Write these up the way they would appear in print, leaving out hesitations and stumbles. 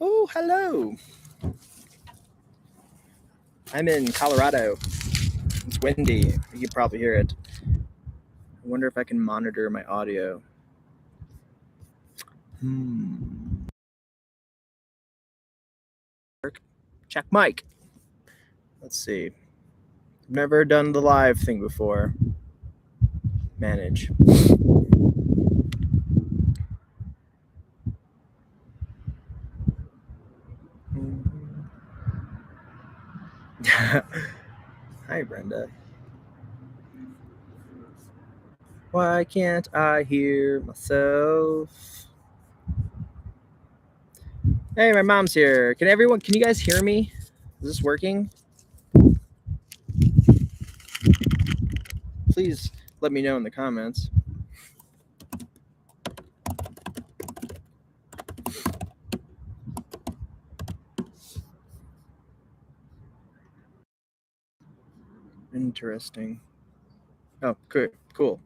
Oh, hello. I'm in Colorado. It's windy. You can probably hear it. I wonder if I can monitor my audio. Check mic. Let's see. Never done the live thing before. Manage. Hi, Brenda. Why can't I hear myself? Hey, my mom's here. Can you guys hear me? Is this working? Please let me know in the comments. Interesting. Oh, good. Cool.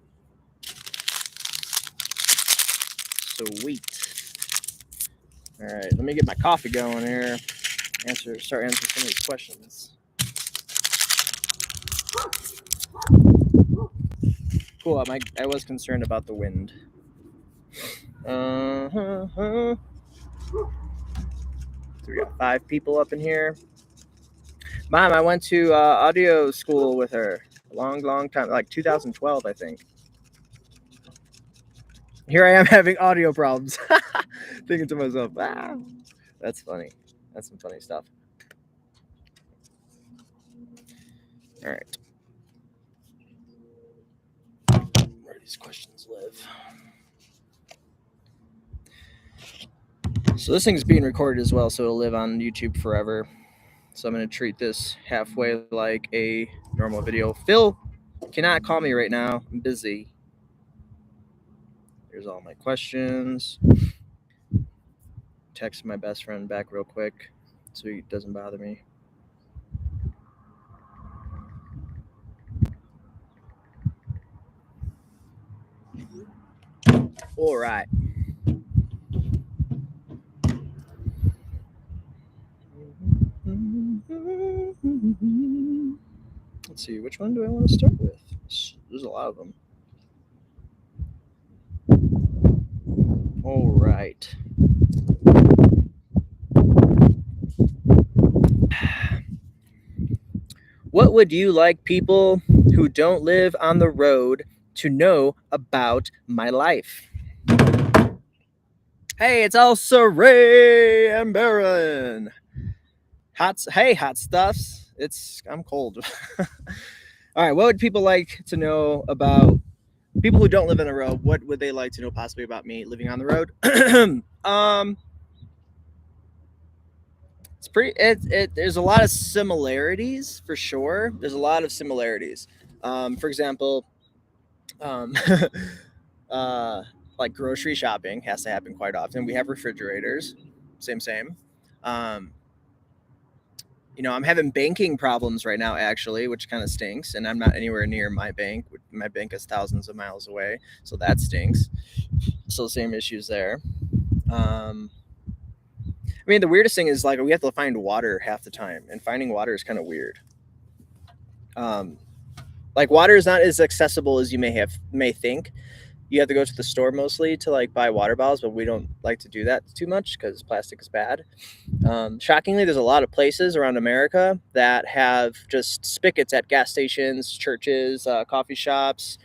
Sweet. All right, let me get my coffee going here. Start answering some of these questions. Cool. I was concerned about the wind. So we got 5 people up in here. Mom, I went to audio school with her a long time, like 2012, I think. Here I am having audio problems. Thinking to myself, that's funny. That's some funny stuff. All right. Where do these questions live? So this thing's being recorded as well, so it'll live on YouTube forever. So I'm going to treat this halfway like a normal video. Phil cannot call me right now. I'm busy. Here's all my questions. Text my best friend back real quick so he doesn't bother me. All right. Let's see, which one do I want to start with? There's a lot of them. All right. What would you like people who don't live on the road to know about my life? Hey, it's also Ray and Baron. Hot stuffs. I'm cold. All right, what would people like to know about people who don't live on the road? What would they like to know possibly about me living on the road? It's pretty. There's a lot of similarities for sure. There's a lot of similarities. For example, like grocery shopping has to happen quite often. We have refrigerators. Same. I'm having banking problems right now, actually, which kind of stinks. And I'm not anywhere near my bank. My bank is thousands of miles away, so that stinks. So same issues there. I mean, the weirdest thing is like we have to find water half the time, and finding water is kind of weird. Like water is not as accessible as you may think. You have to go to the store mostly to like buy water bottles, but we don't like to do that too much because plastic is bad. Shockingly, there's a lot of places around America that have just spigots at gas stations, churches, coffee shops.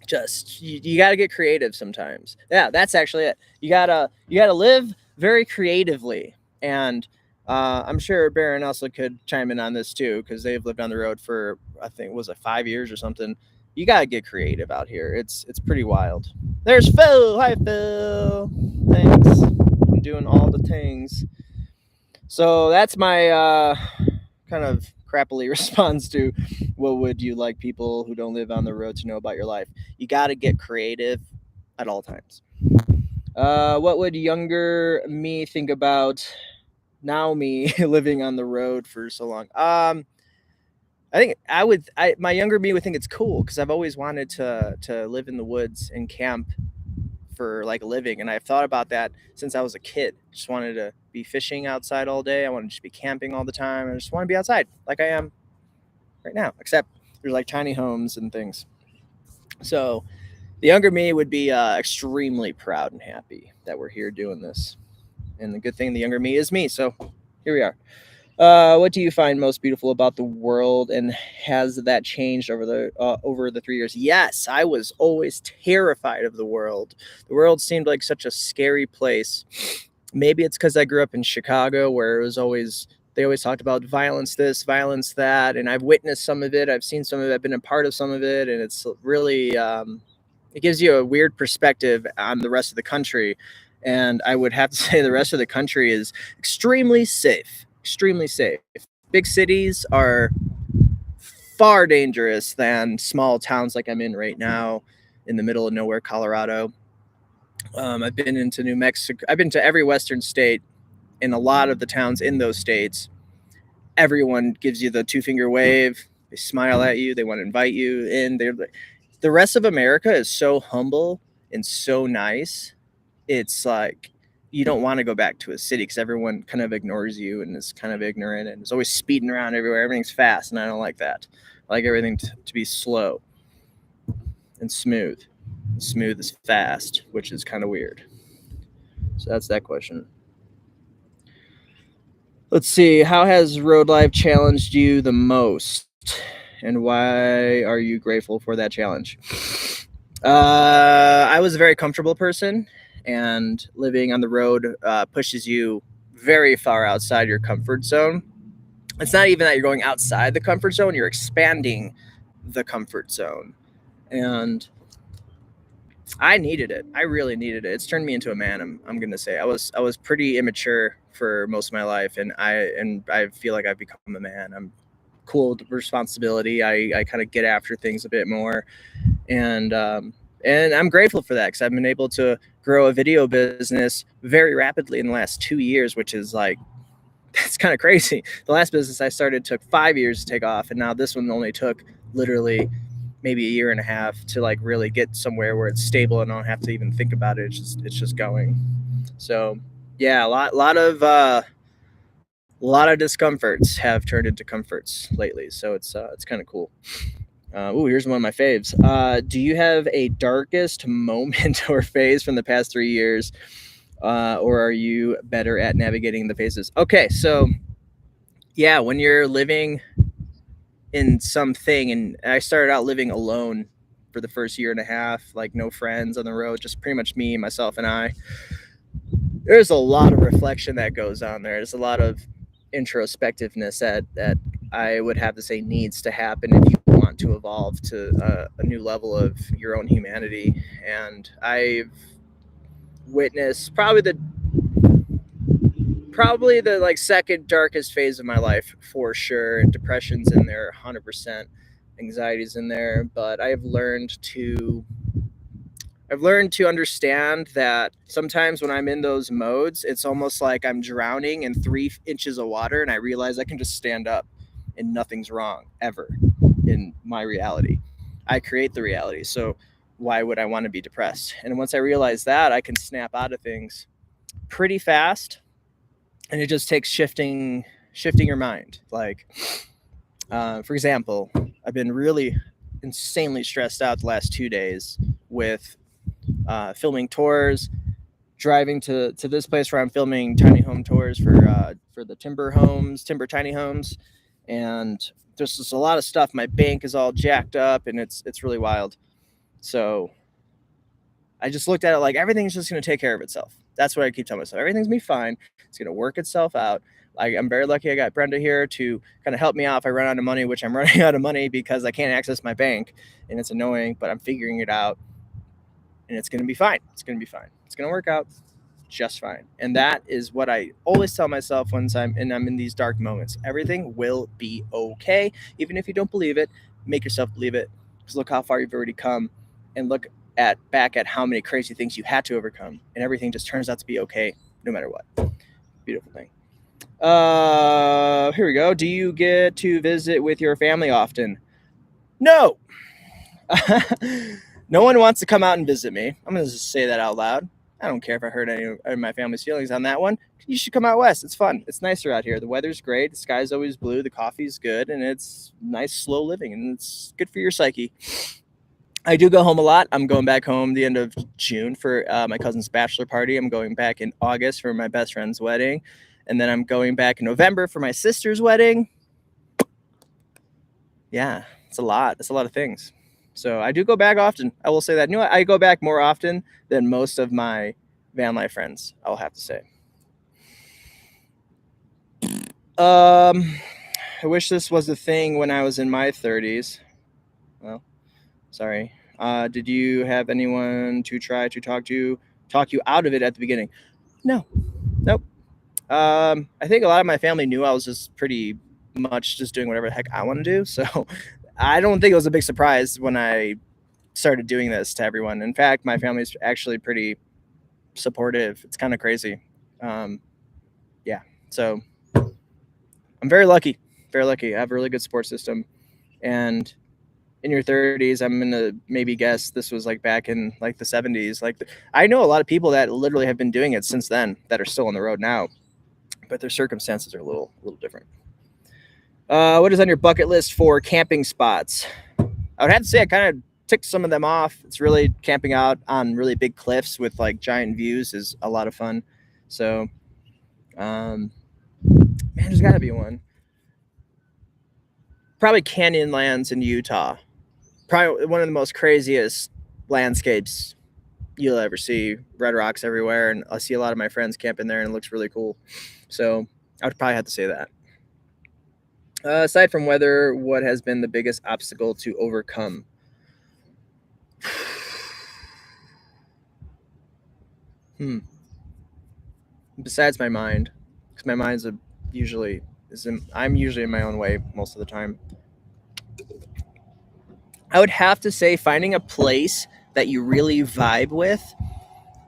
Just you got to get creative sometimes. Yeah, that's actually it. You gotta live very creatively, and I'm sure Baron also could chime in on this too because they've lived on the road for I think was it 5 years or something. You gotta get creative out here. It's pretty wild. There's Phil. Hi, Phil. Thanks. I'm doing all the things. So that's my kind of crappily response to what would you like people who don't live on the road to know about your life. You got to get creative at all times. What would younger me think about now me living on the road for so long? I think my younger me would think it's cool because I've always wanted to live in the woods and camp for like a living. And I've thought about that since I was a kid. Just wanted to be fishing outside all day. I want to just be camping all the time. I just want to be outside like I am right now, except there's like tiny homes and things. So the younger me would be extremely proud and happy that we're here doing this. And the good thing, the younger me is me. So here we are. What do you find most beautiful about the world, and has that changed over the 3 years? Yes, I was always terrified of the world. The world seemed like such a scary place. Maybe it's because I grew up in Chicago, where they always talked about violence this, violence that, and I've witnessed some of it. I've seen some of it. I've been a part of some of it, and it's really it gives you a weird perspective on the rest of the country. And I would have to say the rest of the country is extremely safe. Extremely safe. Big cities are far dangerous than small towns like I'm in right now in the middle of nowhere, Colorado. I've been into New Mexico. I've been to every Western state. In a lot of the towns in those states, everyone gives you the 2-finger wave. They smile at you. They want to invite you in. The rest of America is so humble and so nice. It's like you don't want to go back to a city because everyone kind of ignores you and is kind of ignorant and is always speeding around everywhere. Everything's fast, and I don't like that. I like everything to be slow and smooth. Smooth is fast, which is kind of weird. So that's that question. Let's see. How has road life challenged you the most, and why are you grateful for that challenge? I was a very comfortable person, and living on the road pushes you very far outside your comfort zone. It's not even that you're going outside the comfort zone, you're expanding the comfort zone. And I needed it. I really needed it. It's turned me into a man. I'm gonna say I was pretty immature for most of my life, and I feel like I've become a man. I'm cool with responsibility. I kind of get after things a bit more, and I'm grateful for that because I've been able to grow a video business very rapidly in the last 2 years, which is like, that's kind of crazy. The last business I started took 5 years to take off, and now this one only took literally maybe a year and a half to like really get somewhere where it's stable and I don't have to even think about it. It's just going. So yeah, a lot of discomforts have turned into comforts lately. So it's kind of cool. Here's one of my faves. Do you have a darkest moment or phase from the past 3 years? Or are you better at navigating the phases? Okay, so yeah, when you're living in something, and I started out living alone for the first year and a half, like no friends on the road, just pretty much me, myself, and I. There's a lot of reflection that goes on there. There's a lot of introspectiveness that I would have to say needs to happen if you want to evolve to a new level of your own humanity. And I've witnessed probably the like second darkest phase of my life for sure. Depression's in there 100%, anxiety's in there, but I've learned to understand that sometimes when I'm in those modes, it's almost like I'm drowning in 3 inches of water, and I realize I can just stand up and nothing's wrong ever in my reality. I create the reality, so why would I want to be depressed? And once I realize that, I can snap out of things pretty fast, and it just takes shifting your mind. Like, for example, I've been really insanely stressed out the last 2 days with filming tours, driving to this place where I'm filming tiny home tours for the timber tiny homes, and there's just a lot of stuff. My bank is all jacked up, and it's really wild. So I just looked at it like everything's just going to take care of itself. That's what I keep telling myself. Everything's going to be fine. It's going to work itself out. I'm very lucky I got Brenda here to kind of help me out if I run out of money, which I'm running out of money because I can't access my bank, and it's annoying, but I'm figuring it out, and it's going to be fine. It's going to be fine. It's going to work out just fine. And that is what I always tell myself when I'm in these dark moments. Everything will be okay. Even if you don't believe it, make yourself believe it, because look how far you've already come, and look back at how many crazy things you had to overcome, and everything just turns out to be okay no matter what. Beautiful thing. Here we go. Do you get to visit with your family often? No. No one wants to come out and visit me. I'm going to just say that out loud. I don't care if I hurt any of my family's feelings on that one. You should come out west. It's fun. It's nicer out here. The weather's great. The sky's always blue. The coffee's good. And it's nice, slow living. And it's good for your psyche. I do go home a lot. I'm going back home the end of June for my cousin's bachelor party. I'm going back in August for my best friend's wedding. And then I'm going back in November for my sister's wedding. Yeah, it's a lot. It's a lot of things. So I do go back often. I will say that. You know what? I go back more often than most of my van life friends, I'll have to say. I wish this was a thing when I was in my 30s. Well, sorry. Did you have anyone to try to talk you out of it at the beginning? No. Nope. I think a lot of my family knew I was just pretty much just doing whatever the heck I want to do. So I don't think it was a big surprise when I started doing this to everyone. In fact, my family's actually pretty supportive. It's kind of crazy. Yeah. So I'm very lucky. Very lucky. I have a really good support system. And in your 30s, I'm gonna maybe guess this was like back in like the 70s. Like I know a lot of people that literally have been doing it since then that are still on the road now, but their circumstances are a little different. What is on your bucket list for camping spots? I would have to say I kind of ticked some of them off. It's really camping out on really big cliffs with like giant views is a lot of fun. So, man, there's got to be one. Probably Canyonlands in Utah. Probably one of the most craziest landscapes you'll ever see. Red rocks everywhere, and I see a lot of my friends camping there, and it looks really cool. So I would probably have to say that. Aside from weather, what has been the biggest obstacle to overcome? Besides my mind, because my mind's I'm usually in my own way most of the time. I would have to say finding a place that you really vibe with,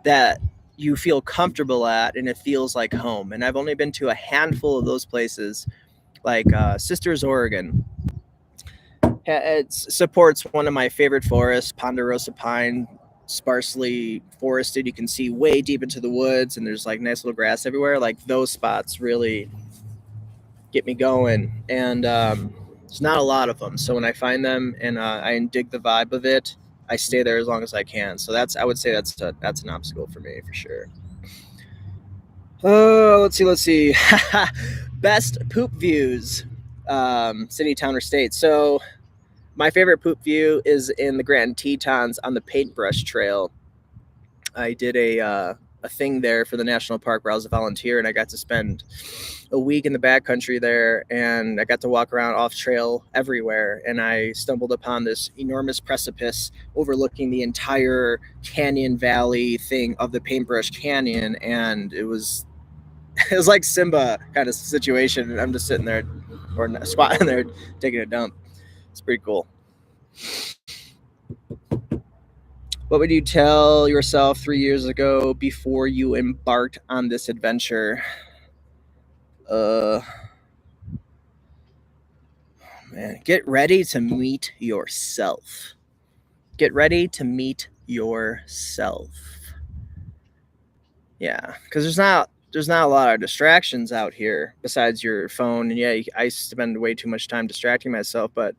that you feel comfortable at, and it feels like home. And I've only been to a handful of those places, like Sisters, Oregon. It supports one of my favorite forests, Ponderosa pine, sparsely forested. You can see way deep into the woods, and there's like nice little grass everywhere. Like those spots really get me going, and there's not a lot of them. So when I find them and I dig the vibe of it, I stay there as long as I can. So I would say that's an obstacle for me for sure. Oh, let's see. Best poop views, city, town, or state. So my favorite poop view is in the Grand Tetons on the Paintbrush Trail. I did a thing there for the national park where I was a volunteer, and I got to spend a week in the backcountry there, and I got to walk around off trail everywhere, and I stumbled upon this enormous precipice overlooking the entire canyon valley thing of the Paintbrush Canyon, and it was like Simba kind of situation, and I'm just sitting there or squatting there taking a dump. It's pretty cool. What would you tell yourself 3 years ago before you embarked on this adventure? Man, get ready to meet yourself. Get ready to meet yourself. Yeah, because there's not a lot of distractions out here besides your phone. And yeah, I spend way too much time distracting myself, but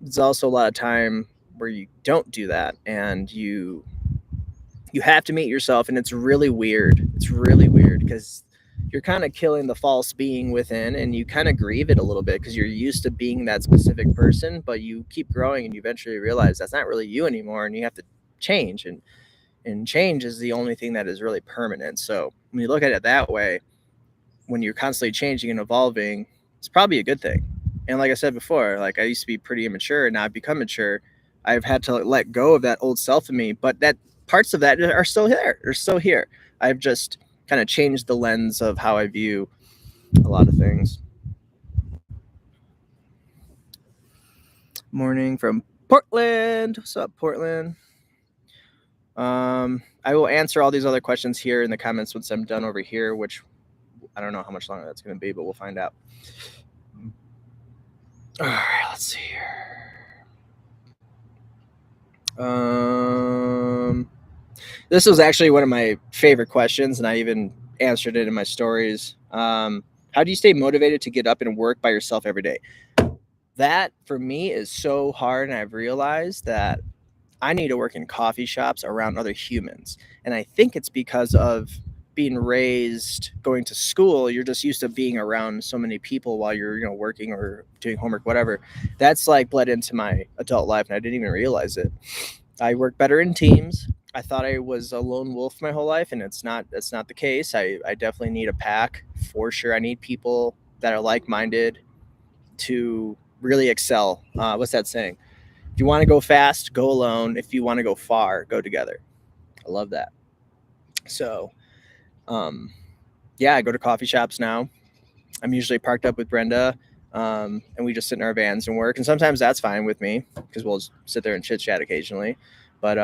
it's also a lot of time where you don't do that, and you have to meet yourself, and it's really weird. It's really weird because you're kind of killing the false being within, and you kind of grieve it a little bit because you're used to being that specific person, but you keep growing and you eventually realize that's not really you anymore, and you have to change, and change is the only thing that is really permanent. So when you look at it that way, when you're constantly changing and evolving, it's probably a good thing. And like I said before, like I used to be pretty immature, and now I've become mature. I've had to let go of that old self of me, but that parts of that are still there. They're still here. I've just kind of changed the lens of how I view a lot of things. Morning from Portland. What's up, Portland? I will answer all these other questions here in the comments once I'm done over here, which I don't know how much longer that's going to be, but we'll find out. All right, let's see here. This was actually one of my favorite questions, and I even answered it in my stories. How do you stay motivated to get up and work by yourself every day? That for me is so hard, and I've realized that I need to work in coffee shops around other humans. And I think it's because of being raised going to school. You're just used to being around so many people while you're, working or doing homework, whatever. That's like bled into my adult life, and I didn't even realize it. I work better in teams. I thought I was a lone wolf my whole life, and it's not. That's not the case. I definitely need a pack for sure. I need people that are like-minded to really excel. What's that saying? If you want to go fast, go alone. If you want to go far, go together. I love that. So, yeah, I go to coffee shops now. I'm usually parked up with Brenda, and we just sit in our vans and work. And sometimes that's fine with me because we'll just sit there and chit chat occasionally. But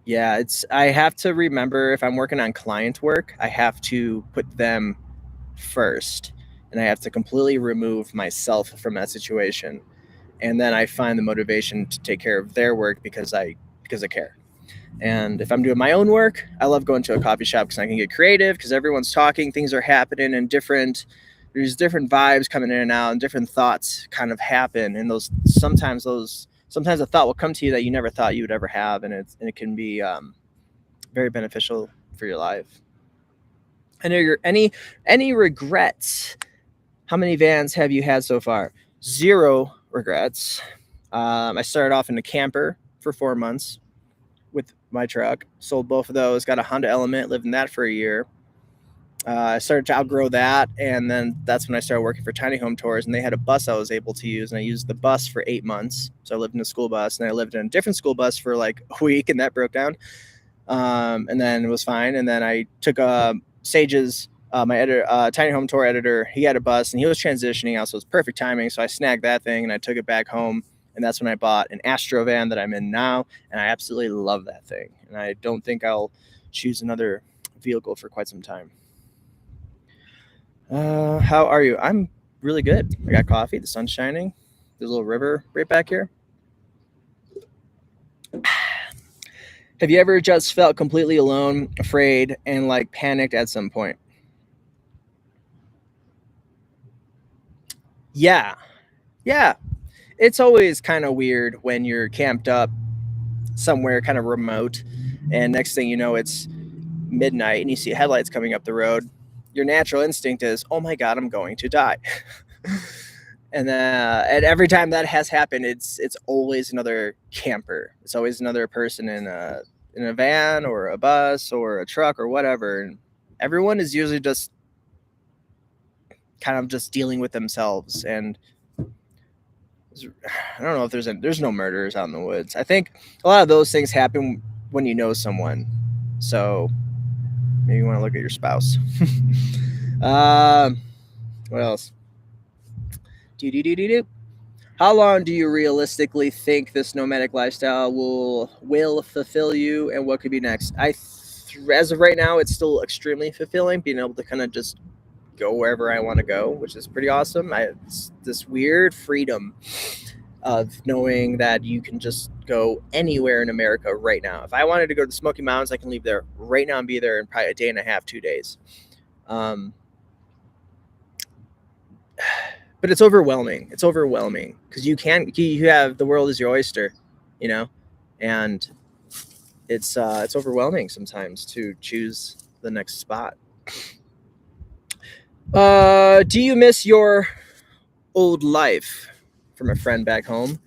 yeah, I have to remember if I'm working on client work, I have to put them first, and I have to completely remove myself from that situation. And then I find the motivation to take care of their work because I care. And if I'm doing my own work, I love going to a coffee shop because I can get creative because everyone's talking, things are happening, and there's different vibes coming in and out, and different thoughts kind of happen. And sometimes a thought will come to you that you never thought you would ever have, and it can be very beneficial for your life. And are your any regrets? How many vans have you had so far? Zero regrets. I started off in a camper for 4 months with my truck. Sold both of those. Got a Honda Element. Lived in that for a year. I started to outgrow that, and then that's when I started working for Tiny Home Tours, and they had a bus I was able to use, and I used the bus for 8 months. So I lived in a school bus, and I lived in a different school bus for like a week, and that broke down. And then it was fine. And then I took Sage's my editor, Tiny Home Tour editor. He had a bus, and he was transitioning out, so it was perfect timing. So I snagged that thing, and I took it back home. And that's when I bought an Astro van that I'm in now, and I absolutely love that thing. And I don't think I'll choose another vehicle for quite some time. How are you? I'm really good. I got coffee. The sun's shining. There's a little river right back here. Have you ever just felt completely alone, afraid, and like panicked at some point? Yeah. Yeah. It's always kind of weird when you're camped up somewhere kind of remote, and next thing you know, it's midnight and you see headlights coming up the road. Your natural instinct is, oh my God, I'm going to die. And every time that has happened, it's always another camper. It's always another person in a van or a bus or a truck or whatever. And everyone is usually just kind of just dealing with themselves. And I don't know if there's no murderers out in the woods. I think a lot of those things happen when you know someone. So maybe you want to look at your spouse. What else? How long do you realistically think this nomadic lifestyle will fulfill you, and what could be next? As of right now, it's still extremely fulfilling, being able to kind of just go wherever I want to go, which is pretty awesome. It's this weird freedom of knowing that you can just go anywhere in America right now. If I wanted to go to the Smoky Mountains, I can leave there right now and be there in probably a day and a half, 2 days. But it's overwhelming. It's overwhelming because you have the world is your oyster, and it's overwhelming sometimes to choose the next spot. Do you miss your old life? From a friend back home.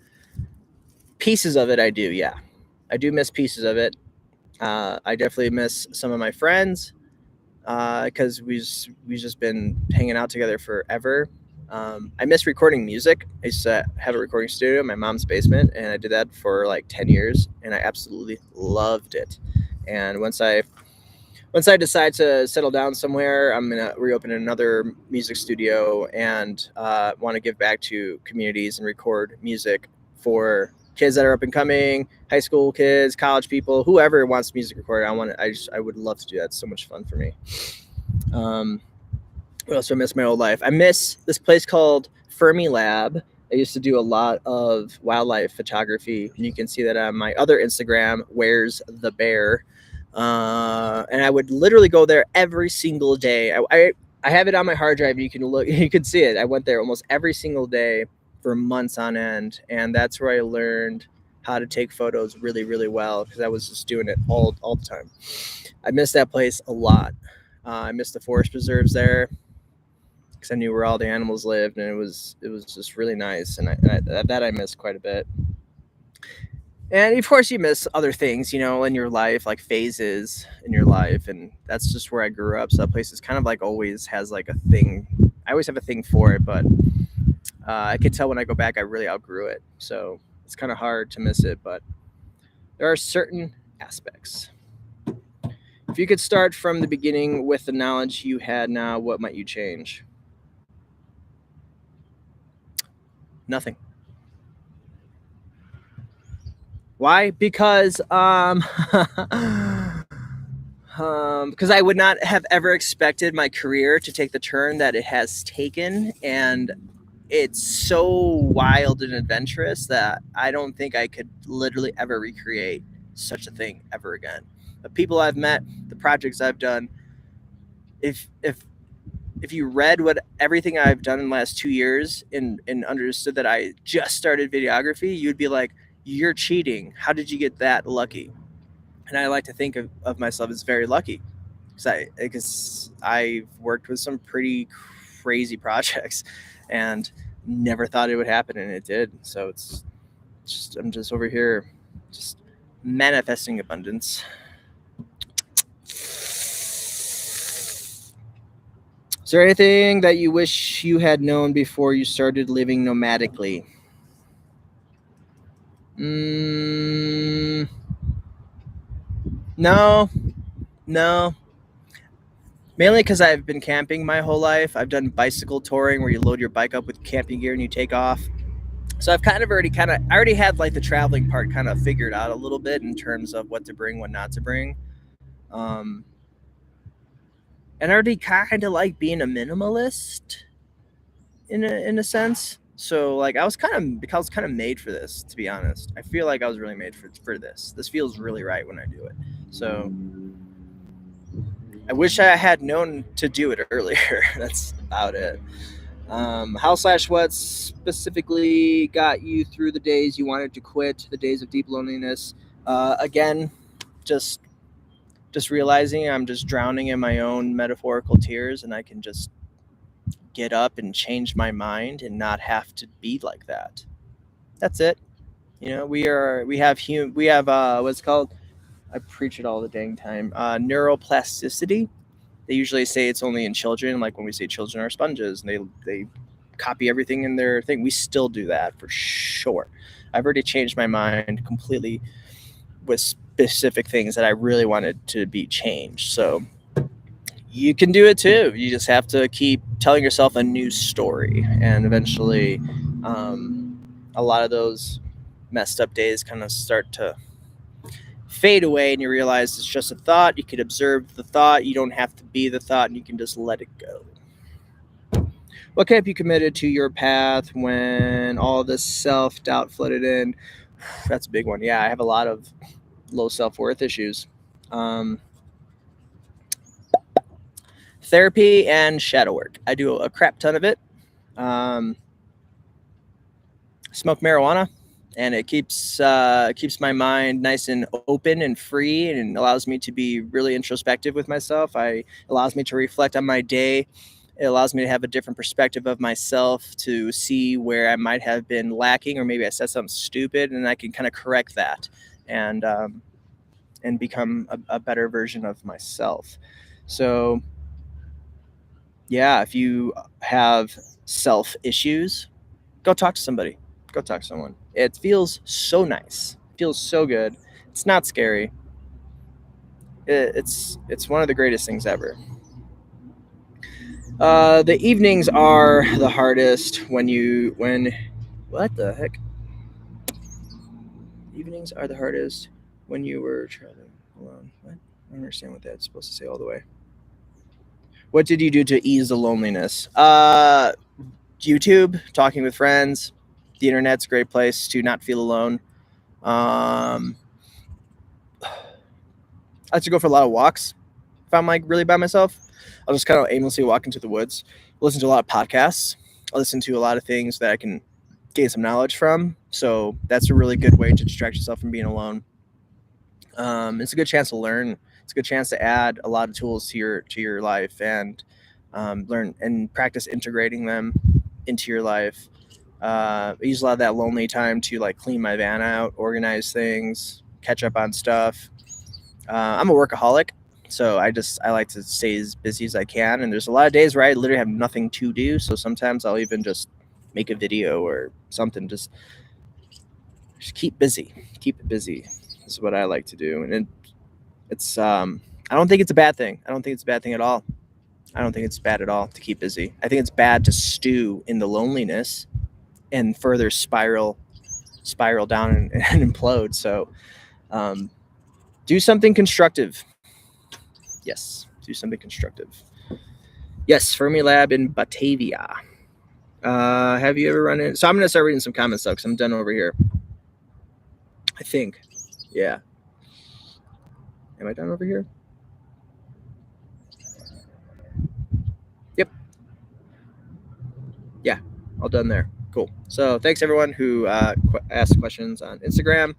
Pieces of it I do, yeah. I do miss pieces of it. I definitely miss some of my friends because we've just been hanging out together forever. I miss recording music. I used to have a recording studio in my mom's basement, and I did that for like 10 years, and I absolutely loved it. And once I decide to settle down somewhere, I'm going to reopen another music studio and want to give back to communities and record music for kids that are up and coming, high school kids, college people, whoever wants music recorded. I would love to do that. It's so much fun for me. What else do I miss my old life? I miss this place called Fermi Lab I used to do a lot of wildlife photography, and you can see that on my other Instagram, Where's the Bear? And I would literally go there every single day. I have it on my hard drive. You can look, you can see it. I went there almost every single day for months on end, and that's where I learned how to take photos really, really well, because I was just doing it all the time. I miss that place a lot. I miss the forest preserves there, because I knew where all the animals lived, and it was just really nice, and that I miss quite a bit. And of course, you miss other things, in your life, like phases in your life, and that's just where I grew up. So that place is kind of like always has like a thing. I always have a thing for it, but I could tell when I go back, I really outgrew it. So it's kind of hard to miss it, but there are certain aspects. If you could start from the beginning with the knowledge you had now, what might you change? Nothing. Why? Because because I would not have ever expected my career to take the turn that it has taken, and it's so wild and adventurous that I don't think I could literally ever recreate such a thing ever again. The people I've met, the projects I've done, if you read what everything I've done in the last 2 years and understood that I just started videography, you'd be like, you're cheating. How did you get that lucky? And I like to think of myself as very lucky, because I've worked with some pretty crazy projects and never thought it would happen, and it did. So it's just, I'm just over here just manifesting abundance. Is there anything that you wish you had known before you started living nomadically? No. Mainly because I've been camping my whole life. I've done bicycle touring where you load your bike up with camping gear and you take off. So I've I already had like the traveling part kind of figured out a little bit in terms of what to bring, what not to bring. And I already kind of like being a minimalist in a sense. So like I was kind of made for this, to be honest. I feel like I was really made for this. This feels really right when I do it. So I wish I had known to do it earlier. That's about it. How/what specifically got you through the days you wanted to quit, the days of deep loneliness? Again, just realizing I'm just drowning in my own metaphorical tears, and I can just get up and change my mind and not have to be like that. That's it. We have what's called, I preach it all the dang time, neuroplasticity. They usually say it's only in children, like when we say children are sponges, and they copy everything in their thing. We still do that for sure. I've already changed my mind completely with specific things that I really wanted to be changed. So you can do it too. You just have to keep telling yourself a new story, and eventually a lot of those messed up days kind of start to fade away, and you realize it's just a thought. You can observe the thought. You don't have to be the thought, and you can just let it go. What kept you committed to your path when all this self-doubt flooded in? That's a big one. Yeah, I have a lot of low self-worth issues. Therapy and shadow work. I do a crap ton of it. Smoke marijuana, and it keeps my mind nice and open and free, and allows me to be really introspective with myself. It allows me to reflect on my day. It allows me to have a different perspective of myself, to see where I might have been lacking, or maybe I said something stupid, and I can kind of correct that and become a better version of myself. So yeah, if you have self issues, go talk to somebody. Go talk to someone. It feels so nice. It feels so good. It's not scary. It's one of the greatest things ever. The evenings are the hardest when what the heck? Evenings are the hardest when you were traveling. Hold on. What? I don't understand what that's supposed to say all the way. What did you do to ease the loneliness? YouTube, talking with friends, The internet's a great place to not feel alone. I like to go for a lot of walks. If I'm like really by myself, I'll just kind of aimlessly walk into the woods. Listen to a lot of podcasts. I listen to a lot of things that I can gain some knowledge from. So that's a really good way to distract yourself from being alone. It's a good chance to learn. It's a good chance to add a lot of tools to your life and learn and practice integrating them into your life. I use a lot of that lonely time to like clean my van out, organize things, catch up on stuff. I'm a workaholic, so I like to stay as busy as I can. And there's a lot of days where I literally have nothing to do. So sometimes I'll even just make a video or something. Just keep busy. Keep it busy. This is what I like to do. And it's I don't think it's a bad thing. I don't think it's a bad thing at all. I don't think it's bad at all to keep busy. I think it's bad to stew in the loneliness and further spiral down and implode. So do something constructive. Yes, do something constructive. Yes, Fermilab in Batavia. Have you ever run in? So I'm going to start reading some comments though, because I'm done over here. I think. Yeah. Am I done over here? Yep. Yeah, all done there. Cool. So thanks everyone who asked questions on Instagram.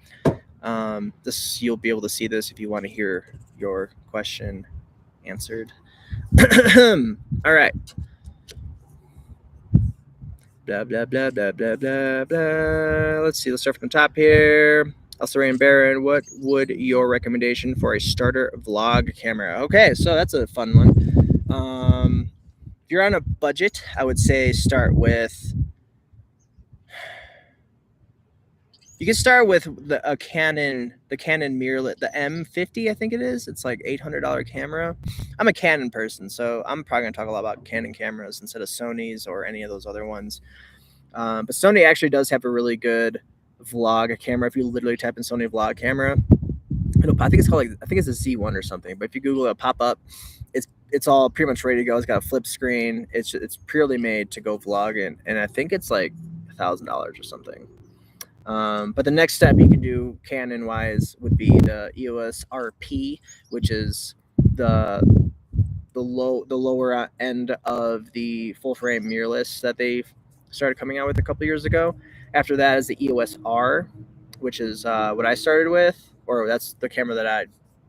You'll be able to see this if you want to hear your question answered. All right. Blah, blah, blah, blah, blah, blah, blah. Let's see. Let's start from the top here. Elsaray and Baron, what would your recommendation for a starter vlog camera? Okay, so that's a fun one. If you're on a budget, I would say start with... You can start with the Canon mirrorless, the M50, I think it is. It's like $800 camera. I'm a Canon person, so I'm probably going to talk a lot about Canon cameras instead of Sony's or any of those other ones. But Sony actually does have a really good vlog camera. If you literally type in Sony vlog camera, I think it's called I think it's a Z1 or something. But if you Google it, pop up. It's all pretty much ready to go. It's got a flip screen. It's purely made to go vlog, and I think it's like $1,000 or something. But the next step you can do Canon wise would be the EOS RP, which is the lower end of the full frame mirrorless that they started coming out with a couple years ago. After that is the EOS R, which is what I started with, or that's the camera that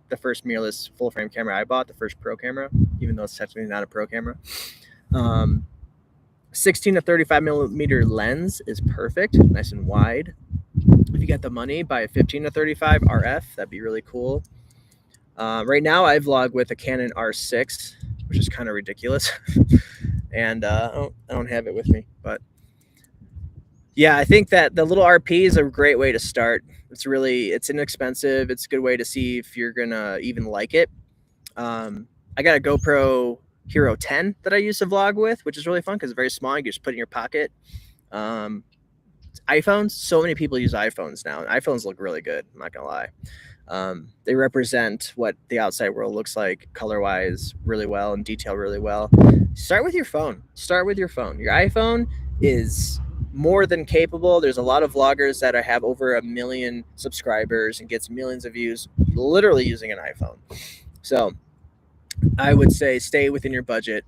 the first mirrorless full frame camera I bought, the first pro camera, even though it's technically not a pro camera. 16 to 35 millimeter lens is perfect, nice and wide. If you got the money, buy a 15 to 35 RF. That'd be really cool. Right now, I vlog with a Canon R6, which is kind of ridiculous, and I don't have it with me. But yeah, I think that the little RP is a great way to start. It's inexpensive. It's a good way to see if you're gonna even like it. I got a GoPro Hero 10 that I used to vlog with, which is really fun because it's very small. You can just put it in your pocket. iPhones, so many people use iPhones now. iPhones look really good, I'm not gonna lie. They represent what the outside world looks like color-wise really well and detail really well. Start with your phone. Your iPhone is more than capable. There's a lot of vloggers that have over 1 million subscribers and gets millions of views literally using an iPhone. So I would say stay within your budget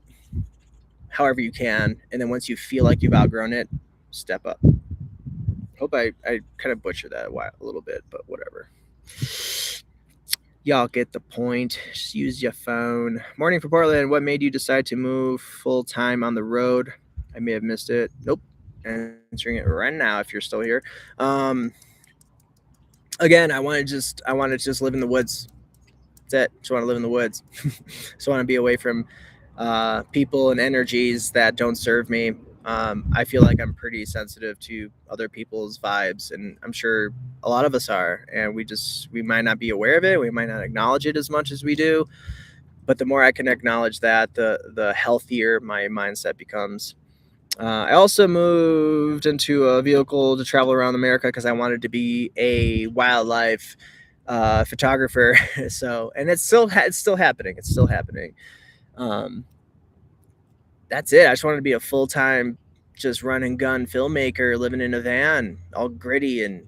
however you can, and then once you feel like you've outgrown it, step up. Hope I kind of butchered that a little bit, but whatever. Y'all get the point. Just use your phone. Morning from Portland. What made you decide to move full-time on the road? I may have missed it. Nope. Answering it right now if you're still here. Again, I want to just live in the woods. That's it. Just want to live in the woods. Just want to be away from people and energies that don't serve me. I feel like I'm pretty sensitive to other people's vibes, and I'm sure a lot of us are, and we might not be aware of it. We might not acknowledge it as much as we do, but the more I can acknowledge that, the healthier my mindset becomes. I also moved into a vehicle to travel around America because I wanted to be a wildlife photographer. So, and it's still happening. That's it. I just wanted to be a full-time just run and gun filmmaker living in a van, all gritty and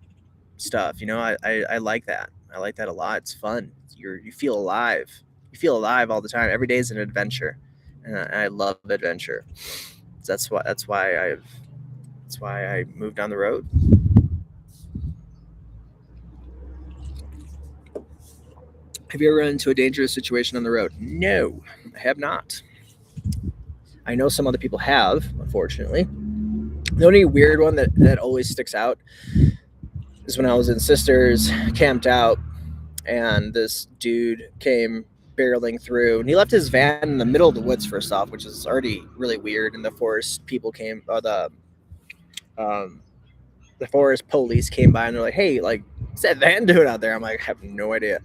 stuff. I like that. I like that a lot. It's fun. You feel alive. You feel alive all the time. Every day is an adventure, and I love adventure. That's why I moved down the road. Have you ever run into a dangerous situation on the road? No, I have not. I know some other people have, unfortunately. The only weird one that always sticks out is when I was in Sisters, camped out, and this dude came barreling through, and he left his van in the middle of the woods first off, which is already really weird. And the forest people came, or the forest police came by, and they're like, "Hey, like, what's that van doing out there?" I'm like, "I have no idea."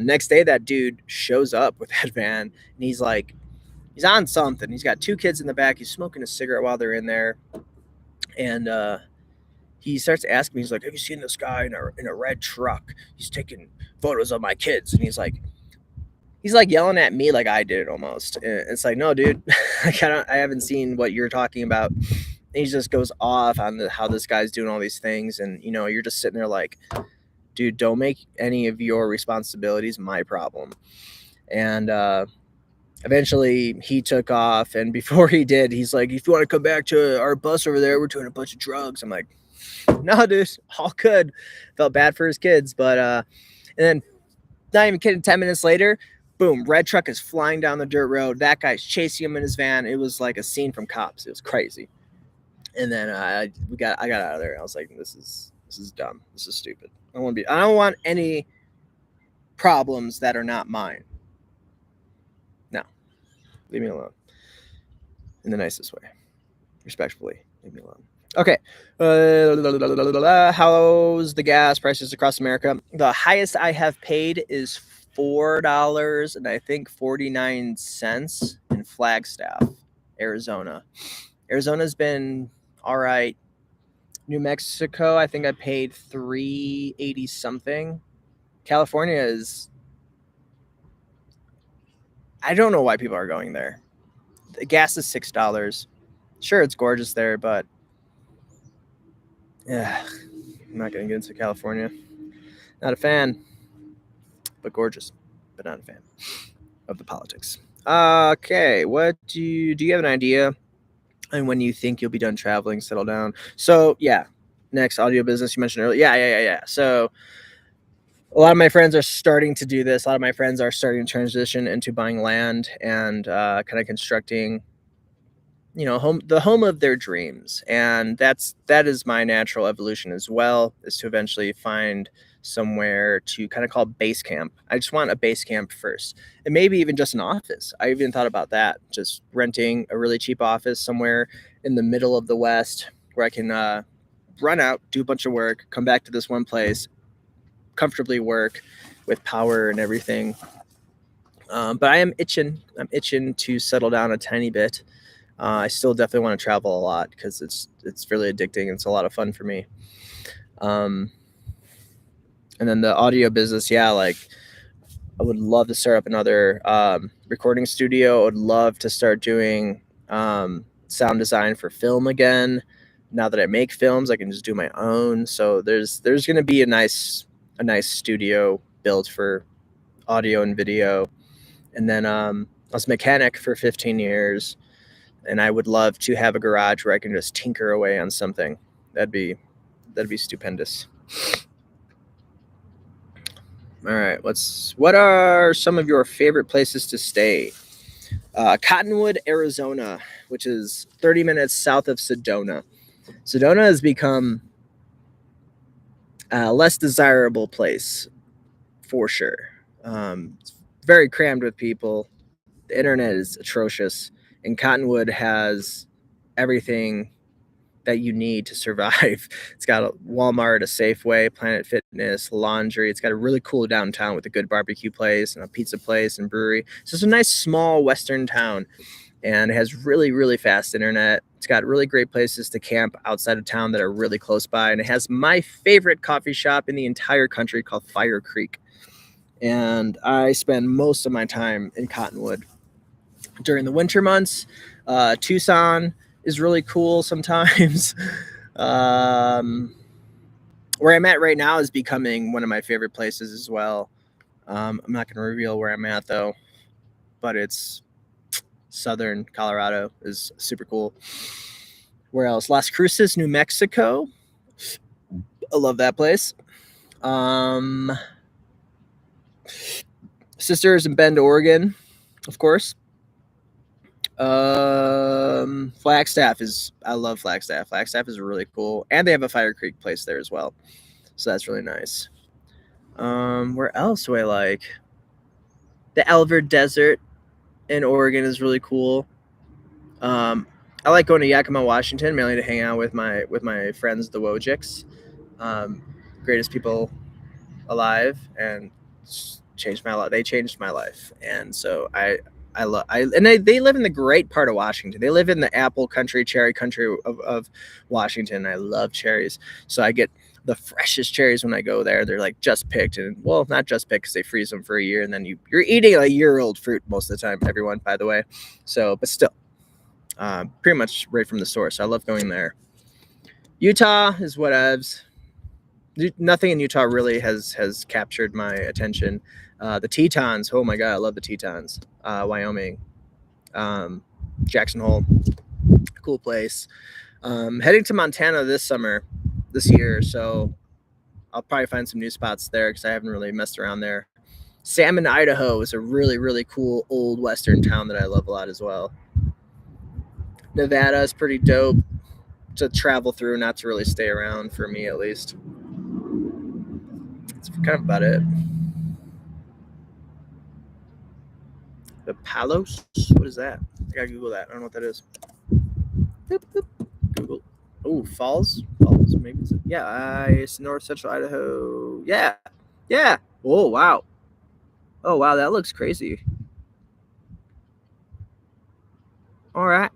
Next day, that dude shows up with that van, and he's like, he's on something. He's got 2 kids in the back. He's smoking a cigarette while they're in there, and he starts asking me. He's like, "Have you seen this guy in a red truck? He's taking photos of my kids." And he's like yelling at me like I did it almost. And it's like, no, dude, I haven't seen what you're talking about. And he just goes off on how this guy's doing all these things, and you're just sitting there like, dude, don't make any of your responsibilities my problem. And eventually he took off, and before he did, he's like, "If you want to come back to our bus over there, we're doing a bunch of drugs." I'm like, "No, dude, all good." Felt bad for his kids, but and then, not even kidding, 10 minutes later, boom, red truck is flying down the dirt road. That guy's chasing him in his van. It was like a scene from Cops. It was crazy. And then I got out of there. I was like, this is dumb. This is stupid. I don't want any problems that are not mine. No, leave me alone. In the nicest way, respectfully, leave me alone. Okay. How's the gas prices across America? The highest I have paid is $4 and I think 49 cents in Flagstaff, Arizona. Arizona's been all right. New Mexico, I think I paid $3.80 something. California is, I don't know why people are going there. The gas is $6. Sure, it's gorgeous there, but yeah, I'm not going to get into California. Not a fan, but gorgeous, but not a fan of the politics. Okay, what do you have an idea on when you think you'll be done traveling, settle down? So yeah, next, audio business you mentioned earlier. Yeah. So a lot of my friends are starting to do this. A lot of my friends are starting to transition into buying land and kind of constructing, the home of their dreams. And that is my natural evolution as well, is to eventually find somewhere to kind of call base camp. I just want a base camp first, and maybe even just an office. I even thought about that, just renting a really cheap office somewhere in the middle of the West where I can run out, do a bunch of work, come back to this one place, comfortably work with power and everything. But I'm itching to settle down a tiny bit. I still definitely want to travel a lot because it's really addicting and it's a lot of fun for me. And then the audio business, yeah, like I would love to start up another recording studio. I would love to start doing sound design for film again. Now that I make films, I can just do my own. So there's going to be a nice studio built for audio and video. And then I was a mechanic for 15 years, and I would love to have a garage where I can just tinker away on something. That'd be stupendous. All right, what are some of your favorite places to stay? Cottonwood, Arizona, which is 30 minutes south of Sedona. Sedona has become a less desirable place for sure. It's very crammed with people. The internet is atrocious, and Cottonwood has everything that you need to survive. It's got a Walmart, a Safeway, Planet Fitness, laundry. It's got a really cool downtown with a good barbecue place and a pizza place and brewery. So it's a nice small western town, and it has really, really fast internet. It's got really great places to camp outside of town that are really close by, and it has my favorite coffee shop in the entire country called Fire Creek. And I spend most of my time in Cottonwood during the winter months. Tucson, is really cool sometimes. um, where I'm at right now is becoming one of my favorite places as well. I'm not going to reveal where I'm at though, but it's southern Colorado is super cool. Where else? Las Cruces, New Mexico. I love that place. Sisters in Bend, Oregon, of course. Flagstaff is I love Flagstaff. Flagstaff is really cool, and they have a Fire Creek place there as well, so that's really nice. Where else do I like? The Elver Desert in Oregon is really cool. I like going to Yakima, Washington, mainly to hang out with my friends, the Wojiks. Greatest people alive, and changed my life. They changed my life, and so I love and they live in the great part of Washington. They live in the apple country, cherry country of Washington. I love cherries, so I get the freshest cherries when I go there. They're like just picked, and well, not just picked because they freeze them for a year, and then you're eating a year-old fruit most of the time. Everyone, by the way, so but still, pretty much right from the source. I love going there. Utah is whatevs. Nothing in Utah really has captured my attention. The Tetons, oh my god, I love the Tetons. Wyoming, Jackson Hole, cool place. Heading to Montana this year, so I'll probably find some new spots there because I haven't really messed around there. Salmon, Idaho is a really, really cool old western town that I love a lot as well. Nevada is pretty dope to travel through, not to really stay around, for me at least. That's kind of about it. The Palos? What is that? I gotta Google that. I don't know what that is. Boop, boop. Google. Oh, Falls? Falls, maybe. Yeah, it's North Central Idaho. Yeah. Yeah. Oh, wow. Oh, wow, that looks crazy. All right.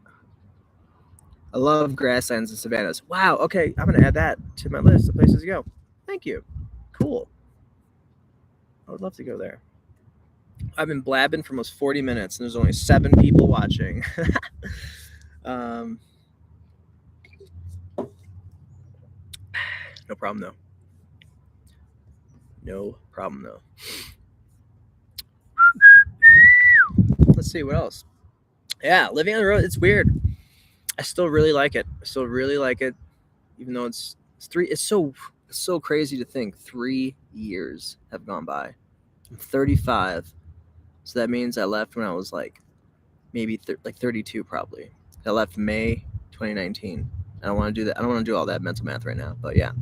I love grasslands and savannas. Wow, okay, I'm going to add that to my list of places to go. Thank you. Cool. I would love to go there. I've been blabbing for almost 40 minutes, and there's only 7 people watching. No problem, though. No problem, though. Let's see, what else? Yeah, living on the road, it's weird. I still really like it. Even though it's so crazy to think 3 years have gone by. I'm 35, so that means I left when I was like maybe 32 probably. I left May 2019. I don't want to do that. I don't want to do all that mental math right now, but yeah.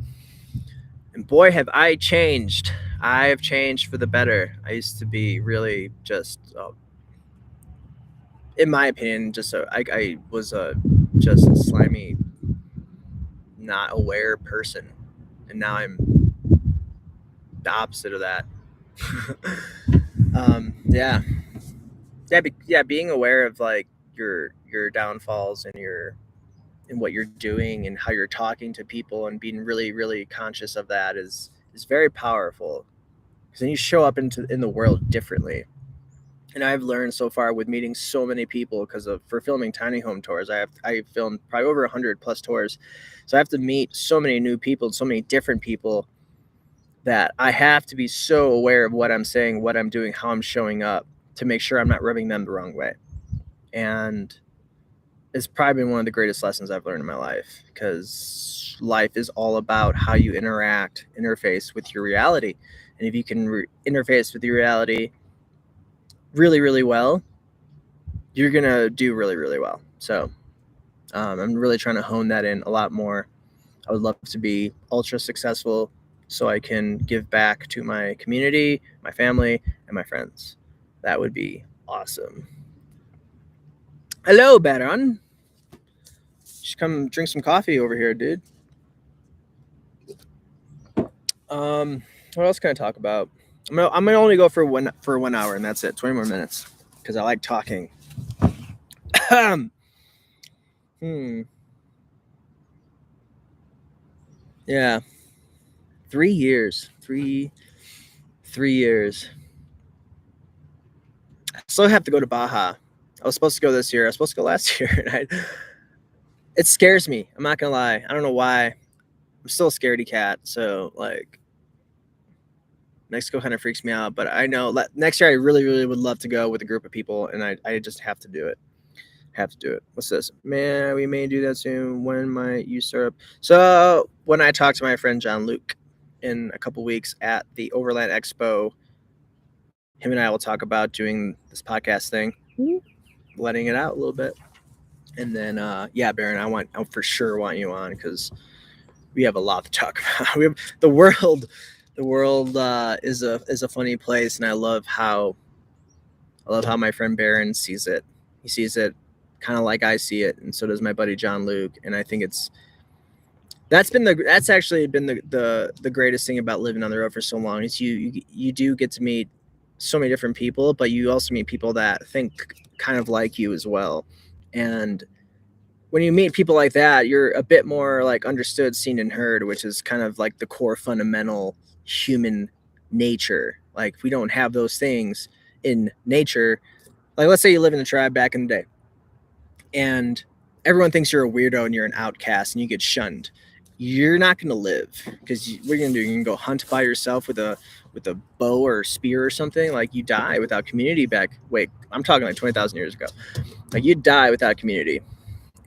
And boy, have I changed. I have changed for the better. I used to be really just, in my opinion, I was just a slimy, not aware person, and now I'm the opposite of that. Being aware of like your downfalls and what you're doing and how you're talking to people and being really, really conscious of that is very powerful, because then you show up in the world differently. And I've learned so far with meeting so many people, for filming tiny home tours. I filmed probably over 100 plus tours, so I have to meet so many new people, so many different people, that I have to be so aware of what I'm saying, what I'm doing, how I'm showing up, to make sure I'm not rubbing them the wrong way. And it's probably been one of the greatest lessons I've learned in my life, because life is all about how you interface with your reality. And if you can interface with your reality really, really well, you're going to do really, really well. So I'm really trying to hone that in a lot more. I would love to be ultra successful so I can give back to my community, my family, and my friends. That would be awesome. Hello, Baron. Just come drink some coffee over here, dude. What else can I talk about? I'm gonna only go for 1 hour, and that's it. 20 more minutes, because I like talking. Yeah. 3 years. 3 years. I still have to go to Baja. I was supposed to go this year. I was supposed to go last year. And it scares me. I'm not gonna lie. I don't know why. I'm still a scaredy cat. So like Mexico kind of freaks me out, but I know next year I really, really would love to go with a group of people, and I just have to do it. Have to do it. What's this? Man, we may do that soon. When might you start up? So when I talk to my friend John Luke in a couple weeks at the Overland Expo, him and I will talk about doing this podcast thing, letting it out a little bit. And then yeah, Baron, I for sure want you on because we have a lot to talk about. We have the world is a funny place, and I love how my friend Baron sees it. He sees it kind of like I see it, and so does my buddy John Luke. And I think that's actually been the greatest thing about living on the road for so long is you do get to meet so many different people, but you also meet people that think kind of like you as well. And when you meet people like that, you're a bit more like understood, seen, and heard, which is kind of like the core fundamental human nature. Like, if we don't have those things in nature, like let's say you live in a tribe back in the day and everyone thinks you're a weirdo and you're an outcast and you get shunned, you're not going to live, because what you're going to do, you're going to go hunt by yourself with a bow or a spear or something. Like, you die without community I'm talking like 20,000 years ago. Like, you die without community.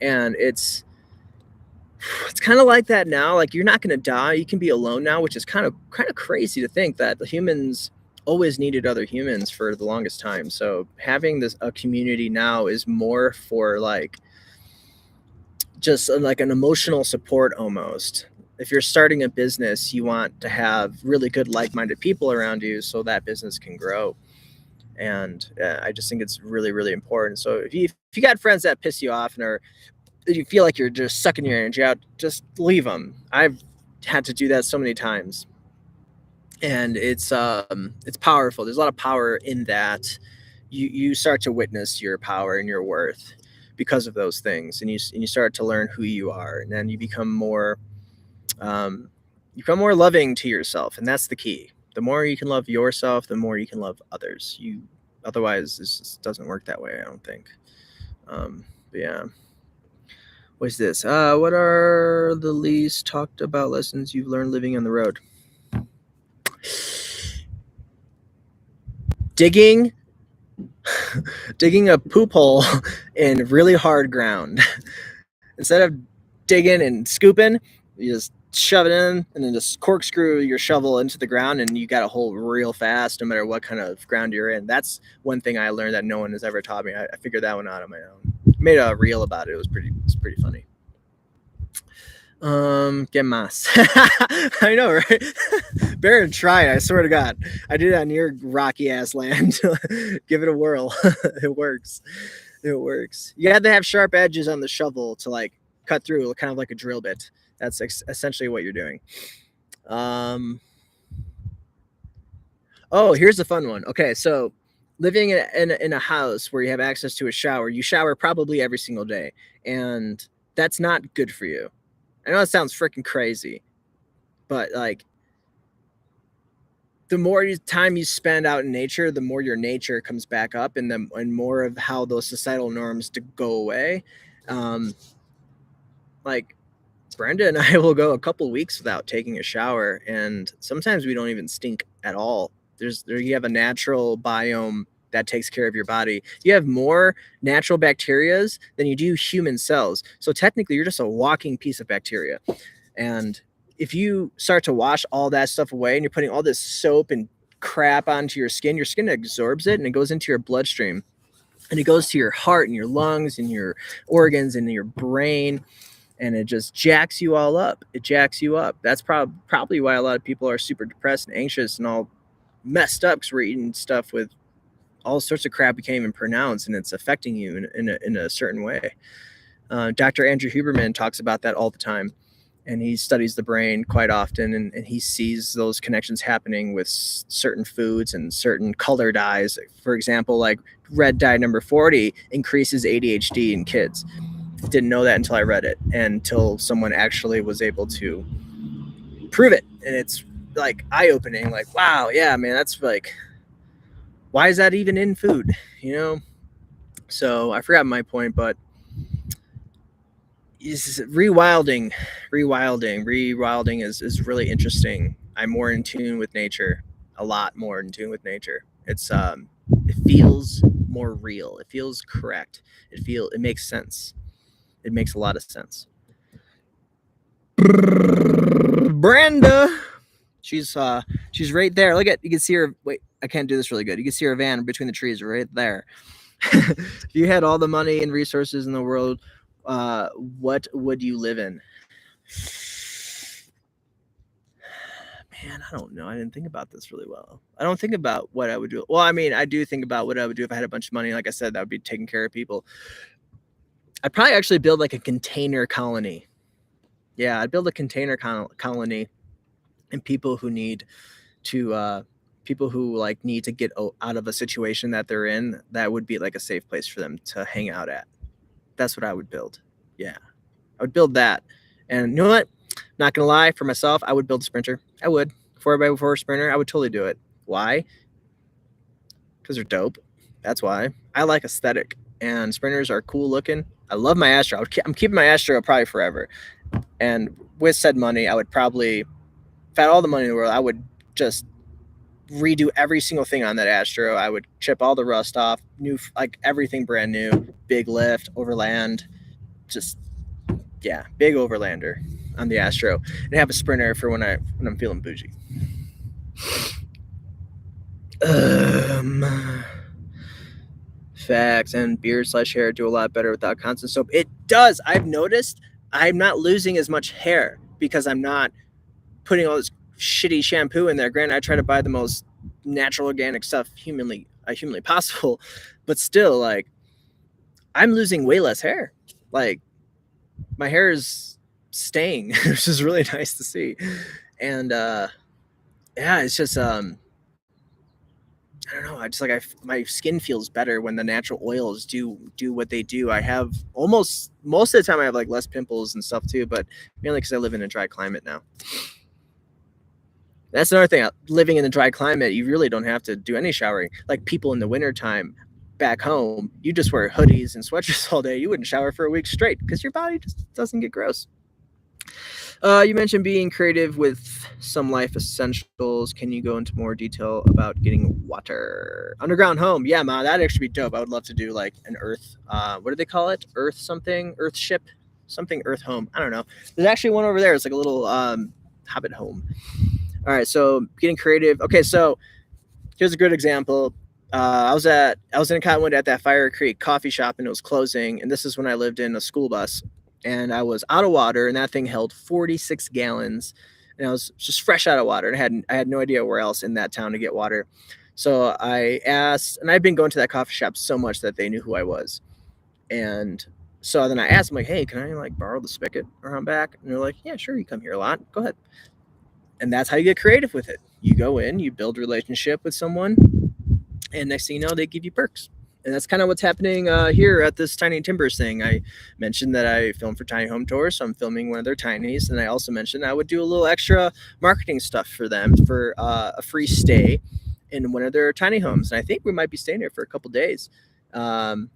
And it's kind of like that now. Like, you're not going to die. You can be alone now, which is kind of crazy to think that the humans always needed other humans for the longest time. So having a community now is more for like just like an emotional support almost. If you're starting a business, you want to have really good like-minded people around you so that business can grow. And I just think it's really, really important. So if you got friends that piss you off and you feel like you're just sucking your energy out, just leave them. I've had to do that so many times, and it's powerful. There's a lot of power in that. You start to witness your power and your worth because of those things, and you start to learn who you are, and then you become more loving to yourself, and that's the key. The more you can love yourself, the more you can love others. Otherwise, this just doesn't work that way, I don't think. But yeah. What's this? What are the least talked about lessons you've learned living on the road? Digging a poop hole in really hard ground. Instead of digging and scooping, you just shove it in and then just corkscrew your shovel into the ground, and you got a hole real fast no matter what kind of ground you're in. That's one thing I learned that no one has ever taught me. I figured that one out on my own. Made a reel about it. It was pretty funny. ¿Qué más? I know, right? Baron tried, I swear to God. I did it on your rocky ass land. Give it a whirl. It works. You have to have sharp edges on the shovel to like cut through, kind of like a drill bit. That's essentially what you're doing. Oh, here's a fun one. Okay, so living in a house where you have access to a shower, you shower probably every single day, and that's not good for you. I know it sounds freaking crazy, but like, the more time you spend out in nature, the more your nature comes back up, and more of how those societal norms to go away. Like, Brenda and I will go a couple weeks without taking a shower, and sometimes we don't even stink at all. You have a natural biome that takes care of your body. You have more natural bacterias than you do human cells. So technically, you're just a walking piece of bacteria. And if you start to wash all that stuff away and you're putting all this soap and crap onto your skin absorbs it and it goes into your bloodstream. And it goes to your heart and your lungs and your organs and your brain. And it just jacks you all up. It jacks you up. That's probably why a lot of people are super depressed and anxious and all messed up, because we're eating stuff with all sorts of crap we can't even pronounce, and it's affecting you in a certain way. Dr. Andrew Huberman talks about that all the time, and he studies the brain quite often, and he sees those connections happening with certain foods and certain color dyes. For example, like red dye number 40 increases ADHD in kids. Didn't know that until I read it, and until someone actually was able to prove it. And it's like eye-opening, like, wow, yeah, man, that's like, why is that even in food, you know? So I forgot my point, but is rewilding. Rewilding is really interesting. I'm more in tune with nature, a lot more in tune with nature. It feels more real. It feels correct. It makes sense. It makes a lot of sense. Brenda, she's right there. Look at, you can see her. Wait, I can't do this really good. You can see her van between the trees right there. If you had all the money and resources in the world, what would you live in? Man, I don't know. I didn't think about this really well. I don't think about what I would do. Well, I mean, I do think about what I would do if I had a bunch of money. Like I said, that would be taking care of people. I'd probably actually build like a container colony. Yeah, I'd build a container colony, and people who need to, people who like need to get out of a situation that they're in, that would be like a safe place for them to hang out at. That's what I would build. Yeah, I would build that. And you know what? Not gonna lie, for myself, I would build a Sprinter. I would. 4x4 Sprinter, I would totally do it. Why? Because they're dope. That's why. I like aesthetic, and Sprinters are cool looking. I love my Astro. I'm keeping my Astro probably forever. And with said money, I would probably, if I had all the money in the world, I would just redo every single thing on that Astro. I would chip all the rust off, new, like everything brand new, big lift, overland, just yeah, big overlander on the Astro, and have a Sprinter for when I'm feeling bougie. Facts, and beard/hair do a lot better without constant soap. It does. I've noticed I'm not losing as much hair because I'm not putting all this shitty shampoo in there. Granted, I try to buy the most natural, organic stuff humanly possible, but still, like, I'm losing way less hair. Like, my hair is staying, which is really nice to see. And yeah, it's just I don't know. I just like my skin feels better when the natural oils do what they do. I have almost most of the time I have like less pimples and stuff too, but mainly because I live in a dry climate now. That's another thing. Living in a dry climate, you really don't have to do any showering. Like people in the wintertime back home, you just wear hoodies and sweatshirts all day. You wouldn't shower for a week straight because your body just doesn't get gross. You mentioned being creative with some life essentials. Can you go into more detail about getting water? Underground home. Yeah, man, that'd actually be dope. I would love to do like an Earth. What do they call it? Earth something? Earth ship? Something Earth home. I don't know. There's actually one over there. It's like a little hobbit home. All right, so getting creative. Okay, so here's a good example. I was in Cottonwood at that Fire Creek coffee shop, and it was closing. And this is when I lived in a school bus, and I was out of water, and that thing held 46 gallons, and I was just fresh out of water, and I had no idea where else in that town to get water. So I asked, and I'd been going to that coffee shop so much that they knew who I was, and so then I asked them, like, hey, can I like borrow the spigot around back? And they're like, yeah, sure, you come here a lot, go ahead. And that's how you get creative with it. You go in, you build a relationship with someone, and next thing you know, they give you perks. And that's kind of what's happening here at this Tiny Timbers thing. I mentioned that I film for Tiny Home Tours, so I'm filming one of their tinies. And I also mentioned I would do a little extra marketing stuff for them for a free stay in one of their tiny homes. And I think we might be staying there for a couple days. And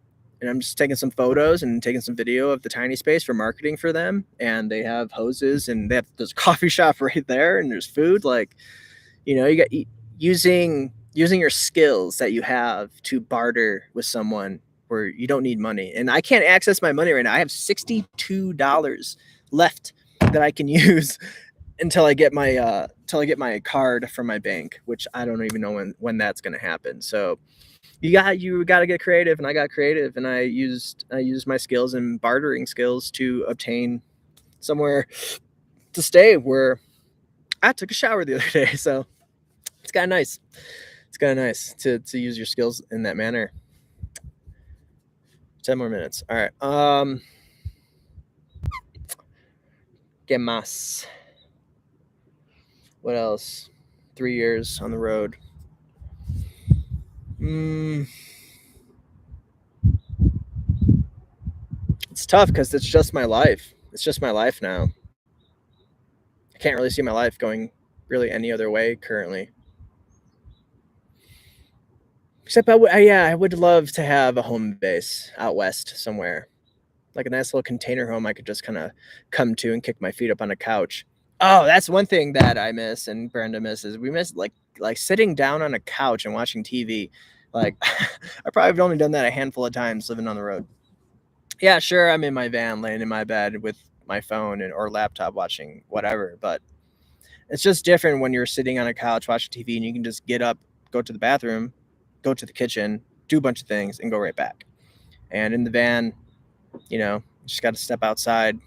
I'm just taking some photos and taking some video of the tiny space for marketing for them. And they have hoses, and there's a coffee shop right there, and there's food. Like, you know, you got using your skills that you have to barter with someone where you don't need money. And I can't access my money right now. I have $62 left that I can use until I get my card from my bank, which I don't even know when that's going to happen. So you got to get creative, and I got creative, and I used my skills and bartering skills to obtain somewhere to stay where I took a shower the other day. So it's kind of nice. It's kind of nice to use your skills in that manner. 10 more minutes. All right. ¿Qué más? What else? 3 years on the road. It's tough because it's just my life. It's just my life now. I can't really see my life going really any other way currently. Except I would love to have a home base out west somewhere. like a nice little container home I could just kind of come to and kick my feet up on a couch. Oh, that's one thing that I miss and Brenda misses. We miss like sitting down on a couch and watching TV. Like I probably have only done that a handful of times living on the road. Yeah, sure, I'm in my van laying in my bed with my phone or laptop watching whatever, but it's just different when you're sitting on a couch watching TV and you can just get up, go to the bathroom, go to the kitchen, do a bunch of things, and go right back. And in the van, you just got to step outside,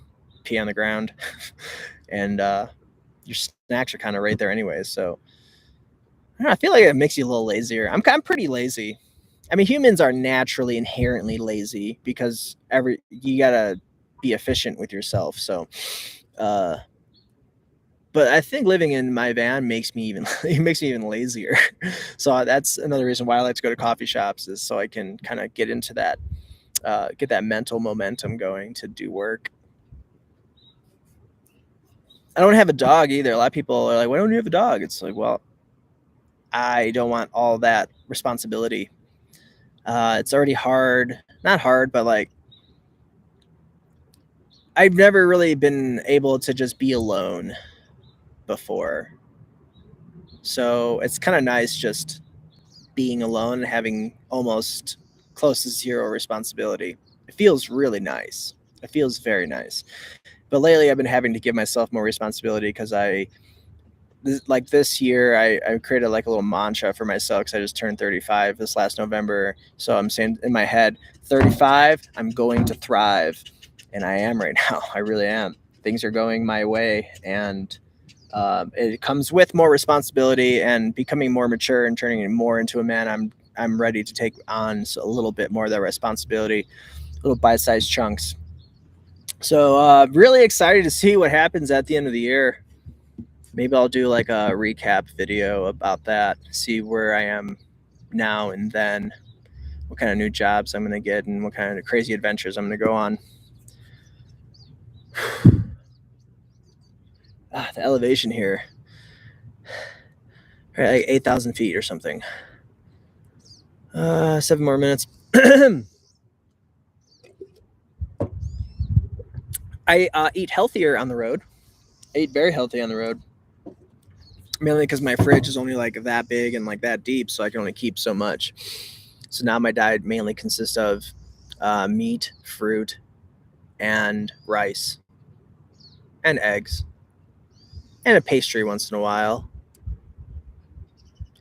pee on the ground, and your snacks are kind of right there anyways. So I feel like it makes you a little lazier. I'm pretty lazy. I mean, humans are naturally inherently lazy because you gotta be efficient with yourself. So, but I think living in my van makes me even lazier. So that's another reason why I like to go to coffee shops, is so I can kind of get into that, get that mental momentum going to do work. I don't have a dog either. A lot of people are like, "Why don't you have a dog?" It's like, well, I don't want all that responsibility. It's already hard, not hard, but like I've never really been able to just be alone before. So it's kind of nice just being alone and having almost close to zero responsibility. It feels really nice. It feels very nice. But lately I've been having to give myself more responsibility because like this year I created like a little mantra for myself because I just turned 35 this last November. So I'm saying in my head, 35, I'm going to thrive. And I am right now. I really am. Things are going my way, and it comes with more responsibility and becoming more mature and turning more into a man. I'm ready to take on a little bit more of that responsibility, little bite-sized chunks. So really excited to see what happens at the end of the year. Maybe I'll do like a recap video about that, see where I am now and then, what kind of new jobs I'm going to get, and what kind of crazy adventures I'm going to go on. The elevation here, like 8,000 feet or something. 7 more minutes. I eat healthier on the road. I eat very healthy on the road, mainly because my fridge is only like that big and like that deep, so I can only keep so much. So now my diet mainly consists of meat, fruit, and rice, and eggs, and a pastry once in a while.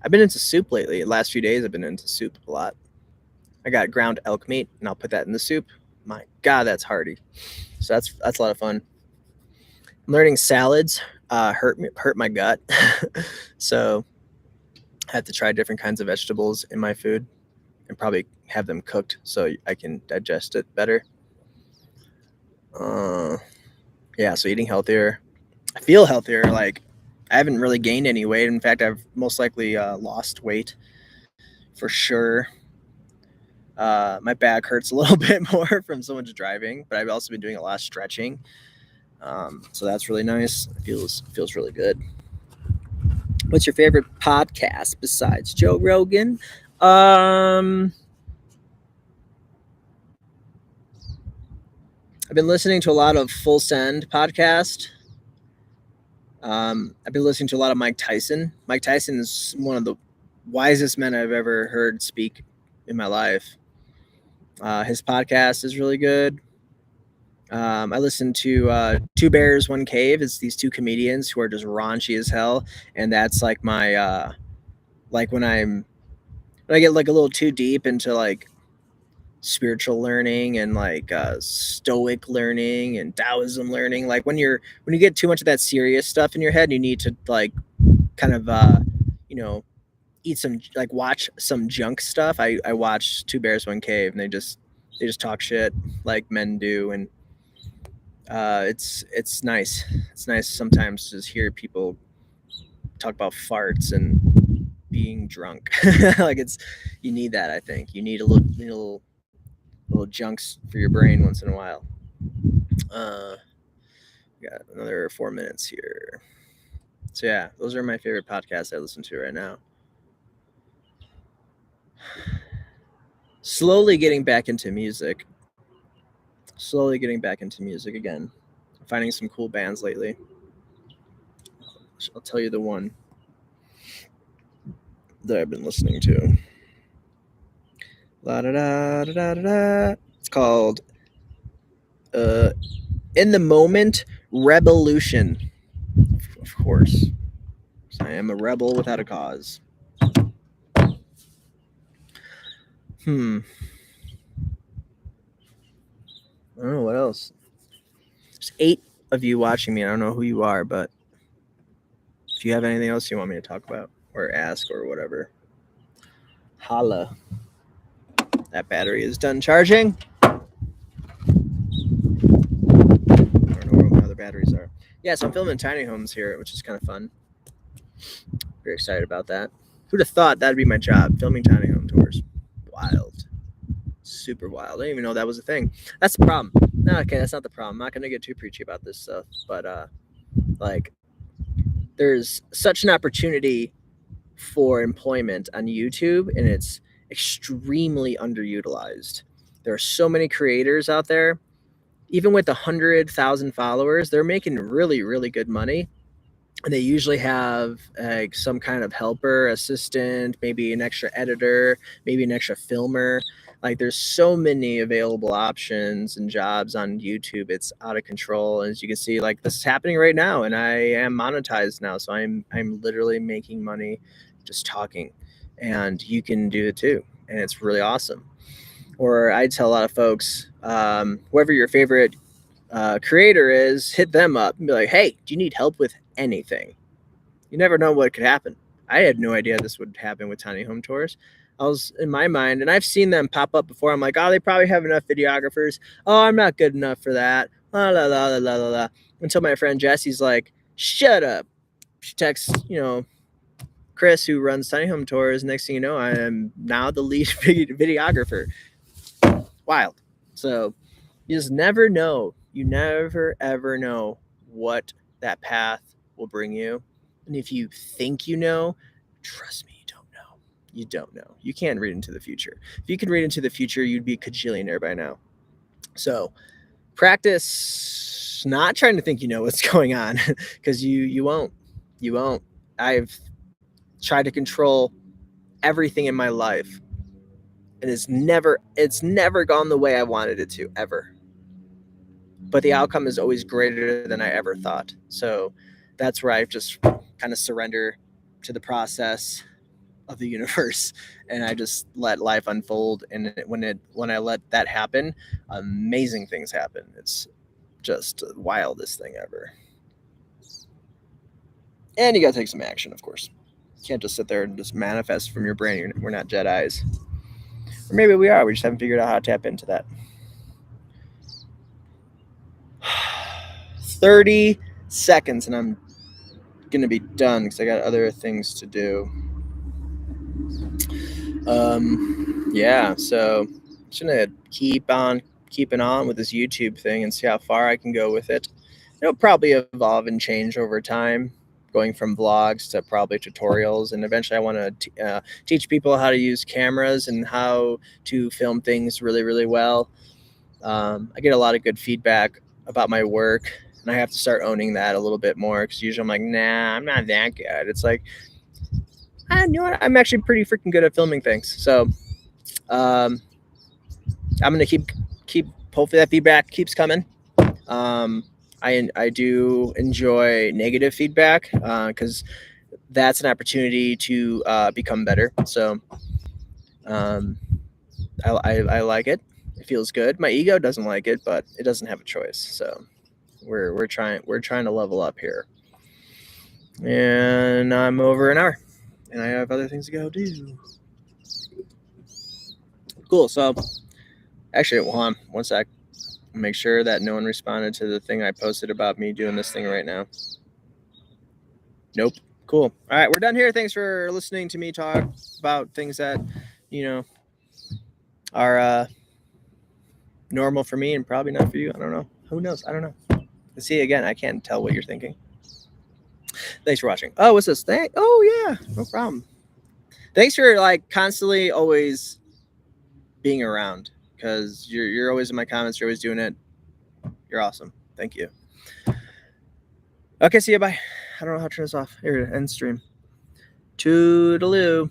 I've been into soup lately. The last few days I've been into soup a lot. I got ground elk meat, and I'll put that in the soup. My God, that's hearty. So that's a lot of fun. I'm learning salads hurt my gut, so I have to try different kinds of vegetables in my food and probably have them cooked so I can digest it better. Yeah, so eating healthier. I feel healthier. Like I haven't really gained any weight. In fact, I've most likely lost weight for sure. My back hurts a little bit more from so much driving, but I've also been doing a lot of stretching. So that's really nice. It feels really good. What's your favorite podcast besides Joe Rogan? I've been listening to a lot of Full Send podcast. I've been listening to a lot of Mike Tyson. Mike Tyson is one of the wisest men I've ever heard speak in my life. His podcast is really good. I listen to Two Bears, One Cave. It's these two comedians who are just raunchy as hell, and that's like my like when I get like a little too deep into like spiritual learning and like stoic learning and Taoism learning. Like when you get too much of that serious stuff in your head, you need to like kind of eat some, like watch some junk stuff. I watch Two Bears, One Cave, and they just talk shit like men do, and it's nice. It's nice sometimes to just hear people talk about farts and being drunk. Like you need that. I think you need a little junks for your brain once in a while. Got another 4 minutes here. So yeah, those are my favorite podcasts I listen to right now. Slowly getting back into music. Slowly getting back into music again. Finding some cool bands lately. I'll tell you the one that I've been listening to. La da da da da da. It's called In the Moment Revolution. Of course. I am a rebel without a cause. I don't know what else. There's 8 of you watching me. I don't know who you are, but if you have anything else you want me to talk about or ask or whatever, holla. That battery is done charging. I don't know where my other batteries are. Yeah, so I'm filming tiny homes here, which is kind of fun. Very excited about that. Who'd have thought that'd be my job, filming tiny home tours? Wild. Super wild. I didn't even know that was a thing. That's the problem. No, okay, that's not the problem. I'm not gonna get too preachy about this stuff, but like there's such an opportunity for employment on YouTube, and it's extremely underutilized. There are so many creators out there. Even with 100,000 followers, they're making really, really good money. And they usually have like some kind of helper, assistant, maybe an extra editor, maybe an extra filmer. Like there's so many available options and jobs on YouTube. It's out of control. As you can see, like this is happening right now, and I am monetized now. So I'm literally making money just talking, and you can do it too. And it's really awesome. Or I tell a lot of folks, whoever your favorite creator is, hit them up and be like, hey, do you need help with anything? You never know what could happen. I had no idea this would happen with tiny home tours. I was in my mind, and I've seen them pop up before. I'm like, oh, they probably have enough videographers. Oh, I'm not good enough for that. La la la la la la. Until my friend Jesse's like, shut up. She texts, Chris, who runs tiny home tours. Next thing you know, I am now the lead videographer. Wild. So you just never know. You never ever know what that path will bring you. And if you think you know, trust me, you don't know. You don't know. You can't read into the future. If you could read into the future, you'd be a cajillionaire by now. So practice not trying to think you know what's going on, because you won't. You won't. I've tried to control everything in my life, and it's never gone the way I wanted it to, ever. But the outcome is always greater than I ever thought. So that's where I just kind of surrender to the process of the universe, and I just let life unfold. And when I let that happen, amazing things happen. It's just the wildest thing ever. And you gotta take some action, of course. You can't just sit there and just manifest from your brain. We're not Jedis. Or maybe we are. We just haven't figured out how to tap into that. 30 seconds, and I'm gonna be done because I got other things to do. Yeah, so I'm just gonna keep on keeping on with this YouTube thing and see how far I can go with it. It'll probably evolve and change over time, going from vlogs to probably tutorials, and eventually I want to teach people how to use cameras and how to film things really, really well. I get a lot of good feedback about my work, and I have to start owning that a little bit more, because usually I'm like, nah, I'm not that good. It's like, you know what? I'm actually pretty freaking good at filming things. So I'm gonna keep hopefully that feedback keeps coming. I do enjoy negative feedback, because that's an opportunity to become better. So I like it. It feels good. My ego doesn't like it, but it doesn't have a choice. So we're trying to level up here. And I'm over an hour, and I have other things to go do. Cool. So actually, hold on one sec. Make sure that no one responded to the thing I posted about me doing this thing right now. Nope. Cool. All right, we're done here. Thanks for listening to me talk about things that, are normal for me and probably not for you. I don't know. Who knows? I don't know. See, again, I can't tell what you're thinking. Thanks for watching. Oh, what's this thing? Oh, yeah. No problem. Thanks for constantly always being around, because you're always in my comments. You're always doing it. You're awesome. Thank you. Okay, see you. Bye. I don't know how to turn this off. Here, end stream. Toodaloo.